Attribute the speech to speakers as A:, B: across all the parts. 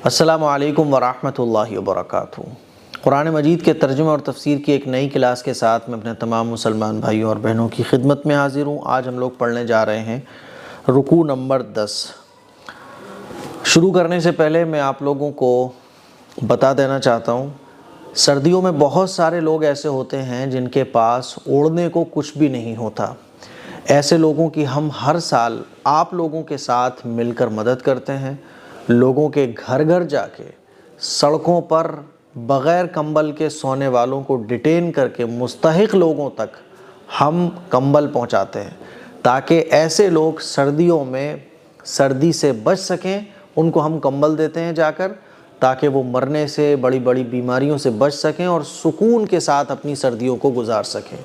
A: السلام علیکم ورحمۃ اللہ وبرکاتہ۔ قرآن مجید کے ترجمہ اور تفسیر کی ایک نئی کلاس کے ساتھ میں اپنے تمام مسلمان بھائیوں اور بہنوں کی خدمت میں حاضر ہوں۔ آج ہم لوگ پڑھنے جا رہے ہیں رکوع نمبر 10۔ شروع کرنے سے پہلے میں آپ لوگوں کو بتا دینا چاہتا ہوں، سردیوں میں بہت سارے لوگ ایسے ہوتے ہیں جن کے پاس اوڑھنے کو کچھ بھی نہیں ہوتا۔ ایسے لوگوں کی ہم ہر سال آپ لوگوں کے ساتھ مل کر مدد کرتے ہیں۔ لوگوں کے گھر گھر جا کے سڑکوں پر بغیر کمبل کے سونے والوں کو ڈیٹین کر کے مستحق لوگوں تک ہم کمبل پہنچاتے ہیں، تاکہ ایسے لوگ سردیوں میں سردی سے بچ سکیں۔ ان کو ہم کمبل دیتے ہیں جا کر، تاکہ وہ مرنے سے، بڑی بڑی بیماریوں سے بچ سکیں اور سکون کے ساتھ اپنی سردیوں کو گزار سکیں۔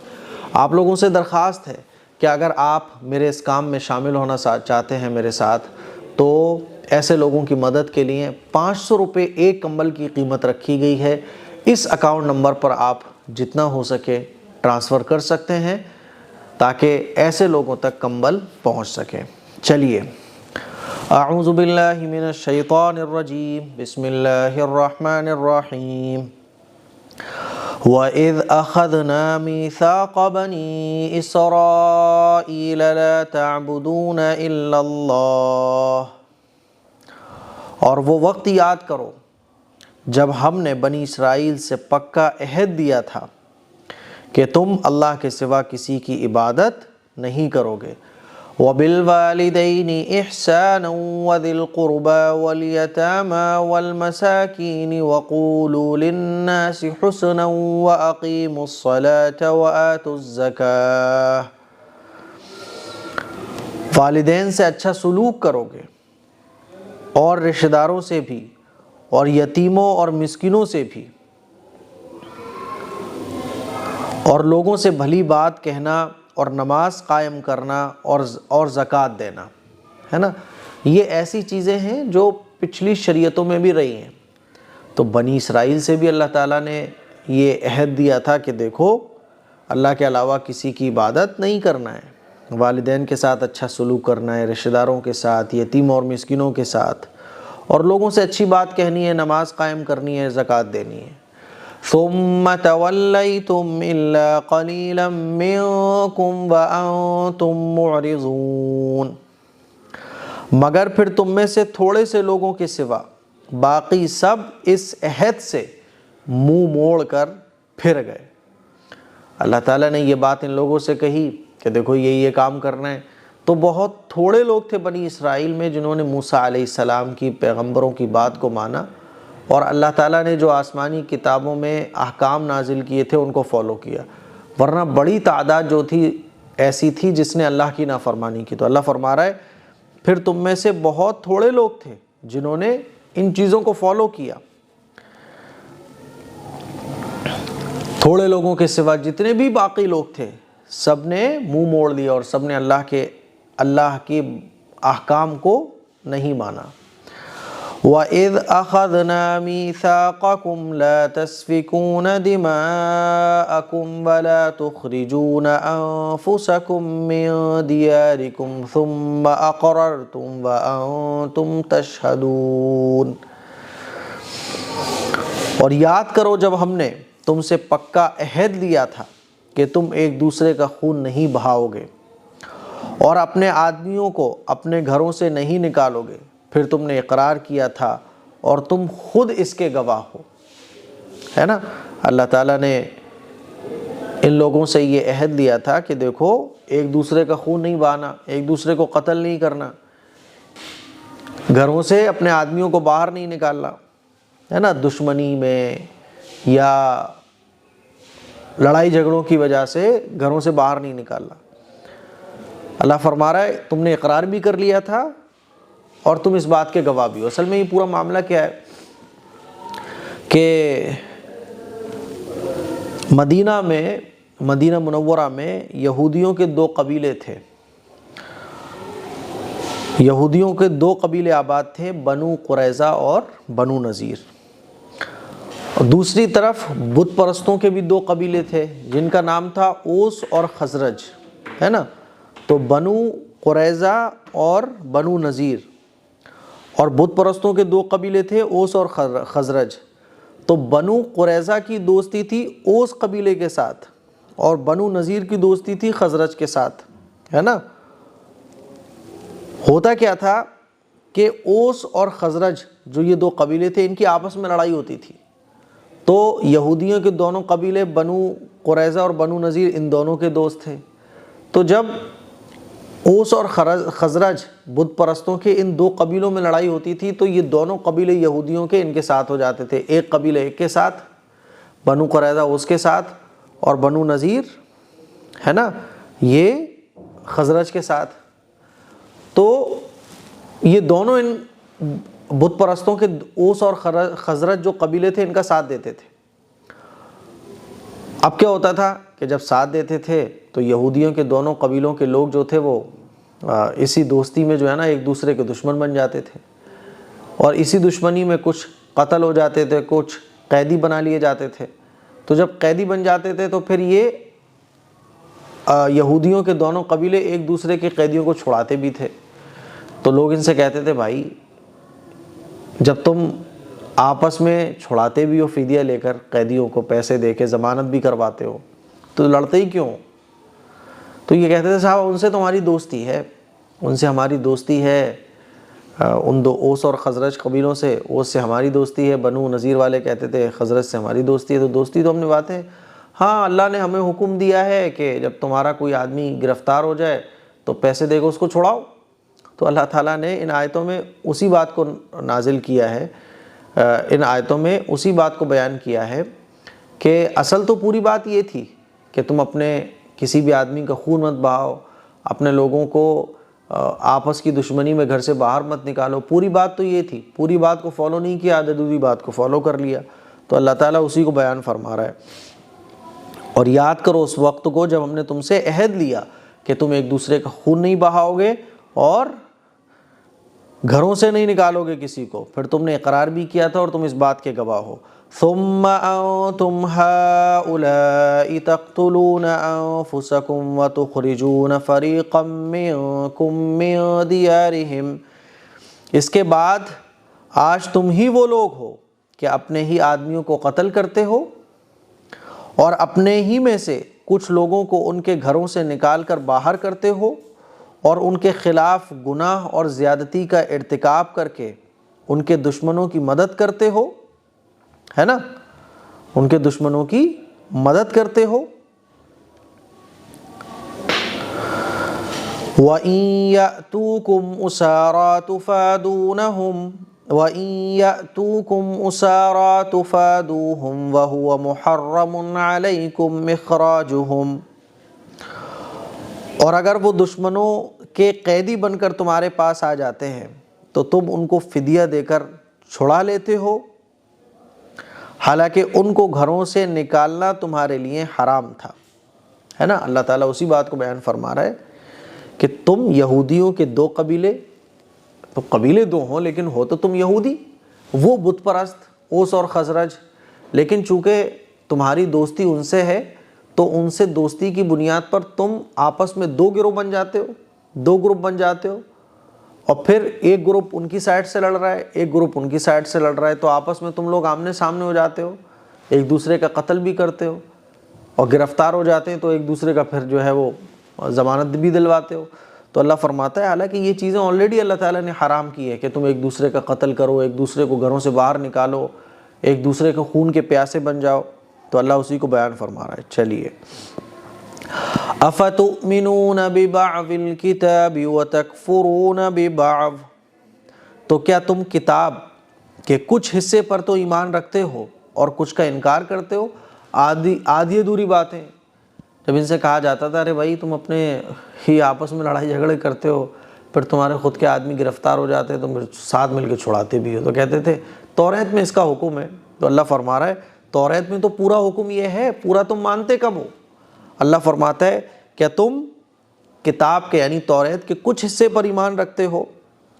A: آپ لوگوں سے درخواست ہے کہ اگر آپ میرے اس کام میں شامل ہونا چاہتے ہیں میرے ساتھ، تو ایسے لوگوں کی مدد کے لیے 500 روپے ایک کمبل کی قیمت رکھی گئی ہے۔ اس اکاؤنٹ نمبر پر آپ جتنا ہو سکے ٹرانسفر کر سکتے ہیں، تاکہ ایسے لوگوں تک کمبل پہنچ سکے۔ چلیے، اعوذ باللہ من الشیطان الرجیم، بسم اللہ الرحمن الرحیم۔ وَإِذْ أَخَذْنَا مِيثَاقَ بَنِي إِسْرَائِيلَ لَا تَعْبُدُونَ إِلَّا اللَّهَ۔ اور وہ وقت یاد کرو جب ہم نے بنی اسرائیل سے پکا عہد دیا تھا کہ تم اللہ کے سوا کسی کی عبادت نہیں کرو گے۔ وَبِالْوَالِدَيْنِ إِحْسَانًا وَذِي الْقُرْبَى وَالْيَتَامَى وَالْمَسَاكِينِ وَقُولُوا لِلنَّاسِ حُسْنًا وَأَقِيمُوا الصَّلَاةَ وَآتُوا الزَّكَاةَ۔ والدین سے اچھا سلوک کرو گے، اور رشتہ داروں سے بھی، اور یتیموں اور مسکینوں سے بھی، اور لوگوں سے بھلی بات کہنا، اور نماز قائم کرنا، اور زکوٰۃ دینا، ہے نا۔ یہ ایسی چیزیں ہیں جو پچھلی شریعتوں میں بھی رہی ہیں۔ تو بنی اسرائیل سے بھی اللہ تعالیٰ نے یہ عہد دیا تھا کہ دیکھو، اللہ کے علاوہ کسی کی عبادت نہیں کرنا ہے، والدین کے ساتھ اچھا سلوک کرنا ہے، رشتہ داروں کے ساتھ، یتیم اور مسکینوں کے ساتھ، اور لوگوں سے اچھی بات کہنی ہے، نماز قائم کرنی ہے، زکوٰۃ دینی ہے۔ ثم تولیتم الا قلیلا منکم وانتم معرضون۔ مگر پھر تم میں سے تھوڑے سے لوگوں کے سوا باقی سب اس عہد سے منہ موڑ کر پھر گئے۔ اللہ تعالیٰ نے یہ بات ان لوگوں سے کہی کہ دیکھو یہ کام کرنا ہے، تو بہت تھوڑے لوگ تھے بنی اسرائیل میں جنہوں نے موسیٰ علیہ السلام کی، پیغمبروں کی بات کو مانا، اور اللہ تعالیٰ نے جو آسمانی کتابوں میں احکام نازل کیے تھے ان کو فالو کیا۔ ورنہ بڑی تعداد جو تھی ایسی تھی جس نے اللہ کی نافرمانی کی۔ تو اللہ فرما رہا ہے پھر تم میں سے بہت تھوڑے لوگ تھے جنہوں نے ان چیزوں کو فالو کیا۔ تھوڑے لوگوں کے سوا جتنے بھی باقی لوگ تھے سب نے منہ موڑ لیا، اور سب نے اللہ کے احکام کو نہیں مانا۔ وَإِذْ أَخَذْنَا مِيثَاقَكُمْ لَا تَسْفِكُونَ دِمَاءَكُمْ وَلَا تُخْرِجُونَ أَنفُسَكُمْ مِنْ دِيَارِكُمْ ثُمَّ أَقْرَرْتُمْ وَأَنْتُمْ تَشْهَدُونَ۔ اور یاد کرو جب ہم نے تم سے پکا عہد لیا تھا کہ تم ایک دوسرے کا خون نہیں بہاؤ گے، اور اپنے آدمیوں کو اپنے گھروں سے نہیں نکالو گے، پھر تم نے اقرار کیا تھا اور تم خود اس کے گواہ ہو، ہے نا۔ اللہ تعالیٰ نے ان لوگوں سے یہ عہد لیا تھا کہ دیکھو ایک دوسرے کا خون نہیں بہانا، ایک دوسرے کو قتل نہیں کرنا، گھروں سے اپنے آدمیوں کو باہر نہیں نکالنا، ہے نا، دشمنی میں یا لڑائی جھگڑوں کی وجہ سے گھروں سے باہر نہیں نکالنا۔ اللہ فرما رہا ہے تم نے اقرار بھی کر لیا تھا اور تم اس بات کے گواہ بھی ہو۔ اصل میں یہ پورا معاملہ کیا ہے کہ مدینہ منورہ میں یہودیوں کے دو قبیلے تھے۔ یہودیوں کے دو قبیلے آباد تھے، بنو قریظہ اور بنو نذیر۔ اور دوسری طرف بت پرستوں کے بھی دو قبیلے تھے جن کا نام تھا اوس اور خزرج، ہے نا۔ تو بنو قریظہ اور بنو نذیر، اور بت پرستوں کے دو قبیلے تھے، اوس اور خزرج۔ تو بنو قریظہ کی دوستی تھی اوس قبیلے کے ساتھ، اور بنو نذیر کی دوستی تھی خزرج کے ساتھ، ہے نا۔ ہوتا کیا تھا کہ اوس اور خزرج جو یہ دو قبیلے تھے، ان کی آپس میں لڑائی ہوتی تھی۔ تو یہودیوں کے دونوں قبیلے بنو قریظہ اور بنو نذیر ان دونوں کے دوست تھے۔ تو جب اوس اور خزرج بت پرستوں کے ان دو قبیلوں میں لڑائی ہوتی تھی تو یہ دونوں قبیلے یہودیوں کے ان کے ساتھ ہو جاتے تھے، ایک قبیلہ ایک کے ساتھ، بنو قریظہ اوس کے ساتھ، اور بنو نذیر ہے نا یہ خزرج کے ساتھ۔ تو یہ دونوں ان بت پرستوں کے اوس اور خزرج جو قبیلے تھے ان کا ساتھ دیتے تھے۔ اب کیا ہوتا تھا کہ جب ساتھ دیتے تھے تو یہودیوں کے دونوں قبیلوں کے لوگ جو تھے وہ اسی دوستی میں جو ہے نا ایک دوسرے کے دشمن بن جاتے تھے، اور اسی دشمنی میں کچھ قتل ہو جاتے تھے، کچھ قیدی بنا لیے جاتے تھے۔ تو جب قیدی بن جاتے تھے تو پھر یہ یہودیوں کے دونوں قبیلے ایک دوسرے کے قیدیوں کو چھڑاتے بھی تھے۔ تو لوگ ان سے کہتے تھے بھائی جب تم آپس میں چھڑاتے بھی ہو فدیہ لے کر، قیدیوں کو پیسے دے کے ضمانت بھی کرواتے ہو، تو لڑتے ہی کیوں؟ تو یہ کہتے تھے صاحب ان سے تو ہماری دوستی ہے، ان سے ہماری دوستی ہے، ان دو اوس اور خزرج قبیلوں سے، اوس سے ہماری دوستی ہے۔ بنو نذیر والے کہتے تھے خزرج سے ہماری دوستی ہے، تو دوستی تو ہم نبھاتے ہیں۔ ہاں اللہ نے ہمیں حکم دیا ہے کہ جب تمہارا کوئی آدمی گرفتار ہو جائے تو پیسے دے کے اس کو چھڑاؤ۔ تو اللہ تعالیٰ نے ان آیتوں میں اسی بات کو نازل کیا ہے، ان آیتوں میں اسی بات کو بیان کیا ہے کہ اصل تو پوری بات یہ تھی کہ تم اپنے کسی بھی آدمی کا خون مت بہاؤ، اپنے لوگوں کو آپس کی دشمنی میں گھر سے باہر مت نکالو۔ پوری بات تو یہ تھی، پوری بات کو فالو نہیں کیا، آدھی ادھوری بات کو فالو کر لیا۔ تو اللہ تعالیٰ اسی کو بیان فرما رہا ہے۔ اور یاد کرو اس وقت کو جب ہم نے تم سے عہد لیا کہ تم ایک دوسرے کا خون نہیں بہاؤ گے اور گھروں سے نہیں نکالو گے کسی کو، پھر تم نے اقرار بھی کیا تھا اور تم اس بات کے گواہ ہو۔ ثم انتم هؤلاء تقتلون انفسكم وتخرجون فريقا منكم من ديارهم، اس کے بعد آج تم ہی وہ لوگ ہو کہ اپنے ہی آدمیوں کو قتل کرتے ہو اور اپنے ہی میں سے کچھ لوگوں کو ان کے گھروں سے نکال کر باہر کرتے ہو، اور ان کے خلاف گناہ اور زیادتی کا ارتکاب کر کے ان کے دشمنوں کی مدد کرتے ہو، ہے نا، ان کے دشمنوں کی مدد کرتے ہو۔ وَإِن يَأْتُوكُمْ أُسَارَىٰ تُفَادُونَهُمْ وَإِن يَأْتُوكُمْ أُسَارَىٰ تُفَادُوهُمْ وَهُوَ مُحَرَّمٌ عَلَيْكُمْ إِخْرَاجُهُمْ، اور اگر وہ دشمنوں کے قیدی بن کر تمہارے پاس آ جاتے ہیں تو تم ان کو فدیہ دے کر چھڑا لیتے ہو، حالانکہ ان کو گھروں سے نکالنا تمہارے لیے حرام تھا، ہے نا۔ اللہ تعالیٰ اسی بات کو بیان فرما رہا ہے کہ تم یہودیوں کے دو قبیلے، تو قبیلے دو ہوں لیکن ہو تو تم یہودی، وہ بت پرست اوس اور خزرج، لیکن چونکہ تمہاری دوستی ان سے ہے تو ان سے دوستی کی بنیاد پر تم آپس میں دو گروہ بن جاتے ہو، دو گروپ بن جاتے ہو، اور پھر ایک گروپ ان کی سائڈ سے لڑ رہا ہے، ایک گروپ ان کی سائڈ سے لڑ رہا ہے، تو آپس میں تم لوگ آمنے سامنے ہو جاتے ہو، ایک دوسرے کا قتل بھی کرتے ہو، اور گرفتار ہو جاتے ہیں تو ایک دوسرے کا پھر جو ہے وہ ضمانت بھی دلواتے ہو۔ تو اللہ فرماتا ہے حالانکہ یہ چیزیں آلریڈی اللہ تعالیٰ نے حرام کی ہے کہ تم ایک دوسرے کا قتل کرو، ایک دوسرے کو گھروں سے باہر نکالو، ایک دوسرے کے خون کے پیاسے بن جاؤ، تو اللہ اسی کو بیان فرما رہا ہے۔ چلیے، افتؤمنون ببعض الکتاب وتکفرون ببعض، تو کیا تم کتاب کے کچھ حصے پر تو ایمان رکھتے ہو اور کچھ کا انکار کرتے ہو؟ آدھی ادھوری باتیں جب ان سے کہا جاتا تھا ارے بھائی تم اپنے ہی آپس میں لڑائی جھگڑے کرتے ہو، پھر تمہارے خود کے آدمی گرفتار ہو جاتے ہیں تو ساتھ مل کے چھڑاتے بھی ہو، تو کہتے تھے توریت میں اس کا حکم ہے۔ تو اللہ فرما رہا ہے توریت میں تو پورا حکم یہ ہے، پورا تم مانتے کب ہو؟ اللہ فرماتا ہے کیا تم کتاب کے یعنی توریت کے کچھ حصے پر ایمان رکھتے ہو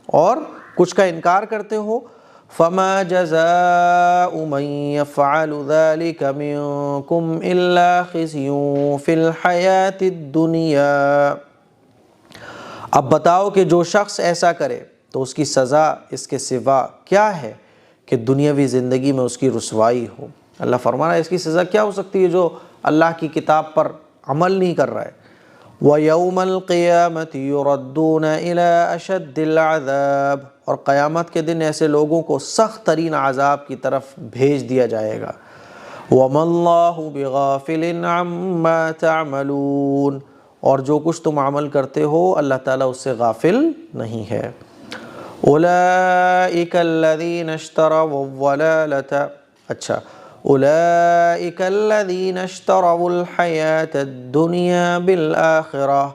A: اور کچھ کا انکار کرتے ہو؟ فَمَا جَزَاءُ مَن يَفْعَلُ ذَلِكَ مِنكُمْ إِلَّا خِزْيٌ فِي الْحَيَاةِ الدُّنْيَا، اب بتاؤ کہ جو شخص ایسا کرے تو اس کی سزا اس کے سوا کیا ہے کہ دنیاوی زندگی میں اس کی رسوائی ہو۔ اللہ فرما رہا ہے اس کی سزا کیا ہو سکتی ہے جو اللہ کی کتاب پر عمل نہیں کر رہا ہے۔ وَيَوْمَ الْقِيَامَةِ يُرَدُّونَ إِلَىٰ أَشَدِّ الْعَذَابِ، اور قیامت کے دن ایسے لوگوں کو سخت ترین عذاب کی طرف بھیج دیا جائے گا۔ وَمَا اللَّهُ بِغَافِلٍ عَمَّا تَعْمَلُونَ، اور جو کچھ تم عمل کرتے ہو اللہ تعالیٰ اس سے غافل نہیں ہے۔ أُولَئِكَ الَّذِينَ اشْتَرَوُا الضَّلَالَةَ أُولَئِكَ الَّذِينَ اشْتَرَوُا الْحَيَاةَ الدُّنْيَا بِالْآخِرَةِ،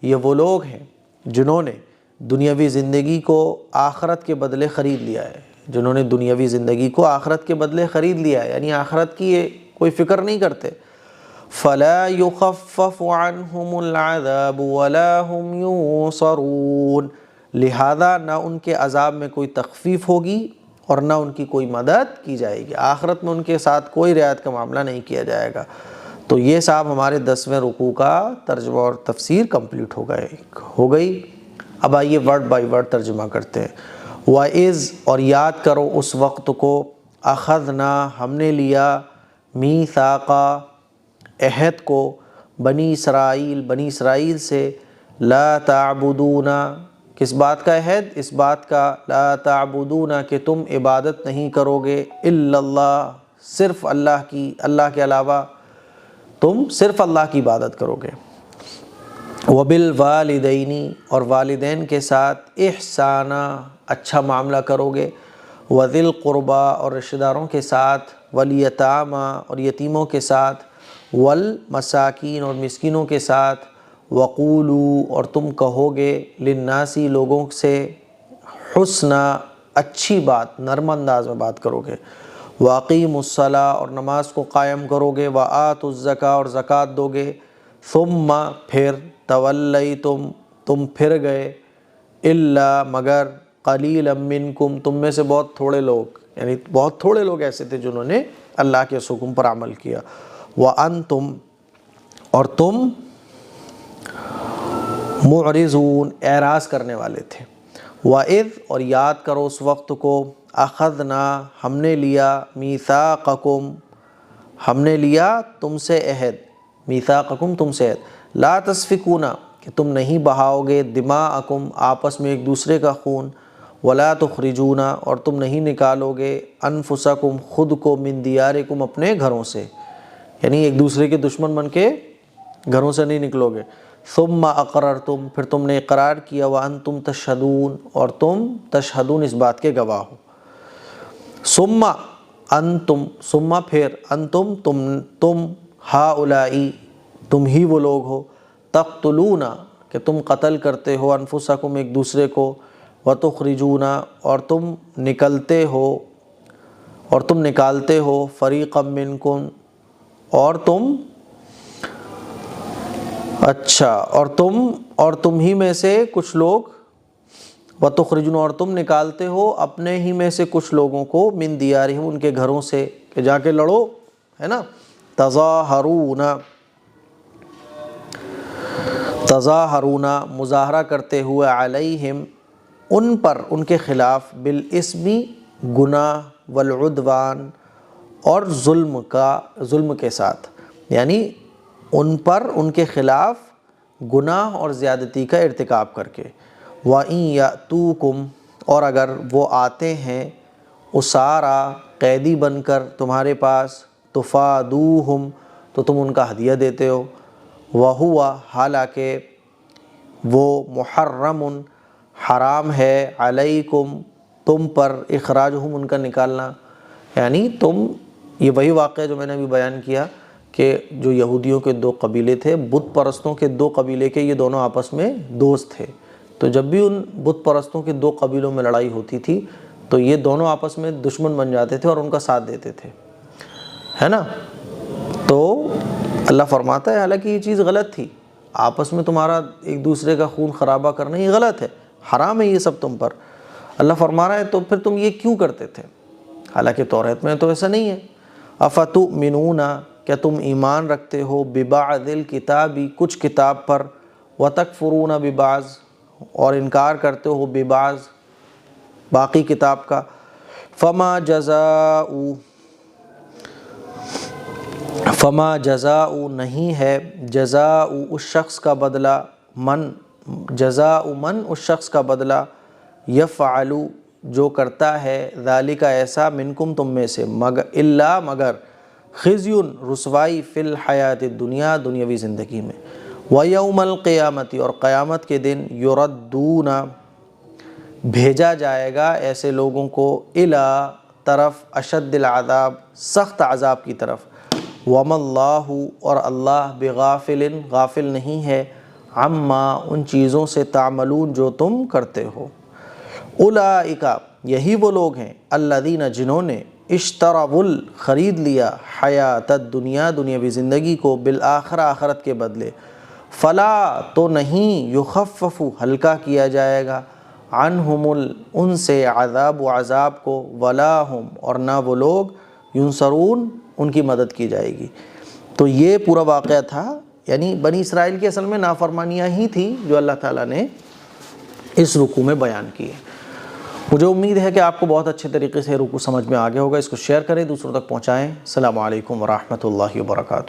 A: یہ وہ لوگ ہیں جنہوں نے دنیاوی زندگی کو آخرت کے بدلے خرید لیا ہے، جنہوں نے دنیاوی زندگی کو آخرت کے بدلے خرید لیا ہے، یعنی آخرت کی کوئی فکر نہیں کرتے۔ فَلَا يُخَفَّفُ عَنْهُمُ الْعَذَابُ وَلَا هُمْ يُنصَرُونَ، لہذا نہ ان کے عذاب میں کوئی تخفیف ہوگی اور نہ ان کی کوئی مدد کی جائے گی، آخرت میں ان کے ساتھ کوئی رعایت کا معاملہ نہیں کیا جائے گا۔ تو یہ صاحب ہمارے 10ویں رکوع کا ترجمہ اور تفسیر کمپلیٹ ہو گئی۔ اب آئیے ورڈ بائی ورڈ ترجمہ کرتے ہیں۔ وَإِذْ، اور یاد کرو اس وقت کو، أَخَذْنَا، ہم نے لیا، مِيثَاقًا، عہد کو، بنی اسرائیل سے، لا تعبدون، کس بات کا عہد؟ اس بات کا، لا تعبدون، کہ تم عبادت نہیں کرو گے، الا اللہ، صرف اللہ کی، اللہ کے علاوہ تم صرف اللہ کی عبادت کرو گے۔ وبالوالدین، اور والدین کے ساتھ، احسانا، اچھا معاملہ کرو گے، وذی القربیٰ، اور رشتہ داروں کے ساتھ، والیتامی، اور یتیموں کے ساتھ، والمساکین، اور مسکینوں کے ساتھ، وقولوا، اور تم کہو گے، للناسی، لوگوں سے، حسنا، اچھی بات، نرم انداز میں بات کرو گے، واقیموا الصلاۃ، اور نماز کو قائم کرو گے، وآتوا الزکاۃ، اور زکوٰۃ دو گے، ثم، پھر، تولیتم، تم پھر گئے، الا، مگر، قلیلا منکم، تم میں سے بہت تھوڑے لوگ، یعنی بہت تھوڑے لوگ ایسے تھے جنہوں نے اللہ کے اس حکم پر عمل کیا، وانتم، اور تم معرضون، اعراض کرنے والے تھے۔ وَإِذْ، اور یاد کرو اس وقت کو، أَخَذْنَا، ہم نے لیا، مِيثَاقَكُمْ، ہم نے لیا تم سے عہد، مِيثَاقَكُمْ، تم سے عہد، لَا تَسْفِكُونَ، کہ تم نہیں بہاؤ گے، دِمَاءَكُمْ، آپس میں ایک دوسرے کا خون، وَلَا تُخْرِجُونَ، اور تم نہیں نکالو گے، أَنفُسَكُمْ، خود کو، مِن دِيَارِكُمْ، اپنے گھروں سے، یعنی ایک دوسرے کے دشمن بن کے گھروں سے نہیں نکلو گے، ثم اقررتم، پھر تم نے اقرار کیا، وانتم تشہدون، اور تم تشہدون، اس بات کے گواہ ہو، ثم انتم، ثم پھر، انتم، تم ہؤلائی، تم ہی وہ لوگ ہو، تقتلون، کہ تم قتل کرتے ہو، انفسکم، ایک دوسرے کو، وتخرجون، اور تم نکلتے ہو، اور تم نکالتے ہو، فریقا منکم، اور تم، اچھا، اور تم ہی میں سے کچھ لوگ، وتخرجون، اور تم نکالتے ہو اپنے ہی میں سے کچھ لوگوں کو، من دیارہم، ان کے گھروں سے، کہ جا کے لڑو، ہے نا، تظاہرون، مظاہرہ کرتے ہوئے، علیہم، ان پر، ان کے خلاف، بالاسم، گناہ، والعدوان، اور ظلم کے ساتھ، یعنی ان پر، ان کے خلاف گناہ اور زیادتی کا ارتکاب کر کے، وَإِن يَأْتُوكُمْ، اور اگر وہ آتے ہیں، اسارا، قیدی بن کر تمہارے پاس، تفادوہم، تو تم ان کا ہدیہ دیتے ہو، وَهُوَ، حالانکہ وہ، محرم، حرام ہے، علیکم، تم پر، اخراجہم، ان کا نکالنا، یعنی تم، یہ وہی واقعہ جو میں نے ابھی بیان کیا کہ جو یہودیوں کے 2 قبیلے تھے، بت پرستوں کے 2 قبیلے کے، یہ دونوں آپس میں دوست تھے، تو جب بھی ان بت پرستوں کے 2 قبیلوں میں لڑائی ہوتی تھی تو یہ دونوں آپس میں دشمن بن جاتے تھے اور ان کا ساتھ دیتے تھے، ہے نا۔ تو اللہ فرماتا ہے حالانکہ یہ چیز غلط تھی، آپس میں تمہارا ایک دوسرے کا خون خرابہ کرنا یہ غلط ہے، حرام ہے یہ سب تم پر، اللہ فرما رہا ہے تو پھر تم یہ کیوں کرتے تھے، حالانکہ توریت میں تو ایسا نہیں ہے۔ افتؤمنون، کیا تم ایمان رکھتے ہو، ببعض الکتاب، کچھ کتاب پر، وتکفرون ببعض، اور انکار کرتے ہو، ببعض، باقی کتاب کا۔ فما جزاء نہیں ہے جزاء اس شخص کا بدلہ، اس شخص کا بدلہ یفعل جو کرتا ہے ذالک ایسا منکم تم میں سے، مگر خزی رسوائی فی الحیات الدنیا دنیاوی زندگی میں، ویوم القیامت اور قیامت کے دن یردون بھیجا جائے گا ایسے لوگوں کو الی طرف اشد العذاب سخت عذاب کی طرف، وما اللہ اور اللہ بغافل غافل نہیں ہے عما ان چیزوں سے تعملون جو تم کرتے ہو۔ اولئک یہی وہ لوگ ہیں الذین جنہوں نے اشتروا خرید لیا حیات الدنیا دنیاوی زندگی کو بالآخرہ آخرت کے بدلے، فلا تو نہیں یخفف ہلکا کیا جائے گا عنہم ان سے عذاب و عذاب کو، ولا ہم اور نہ وہ لوگ ینصرون ان کی مدد کی جائے گی۔ تو یہ پورا واقعہ تھا، یعنی بنی اسرائیل کی اصل میں نافرمانیاں ہی تھیں جو اللہ تعالیٰ نے اس رکوع میں بیان کی ہے۔ مجھے امید ہے کہ آپ کو بہت اچھے طریقے سے رکوع سمجھ میں آ گیا ہوگا۔ اس کو شیئر کریں، دوسروں تک پہنچائیں۔ السلام علیکم ورحمۃ اللہ وبرکاتہ۔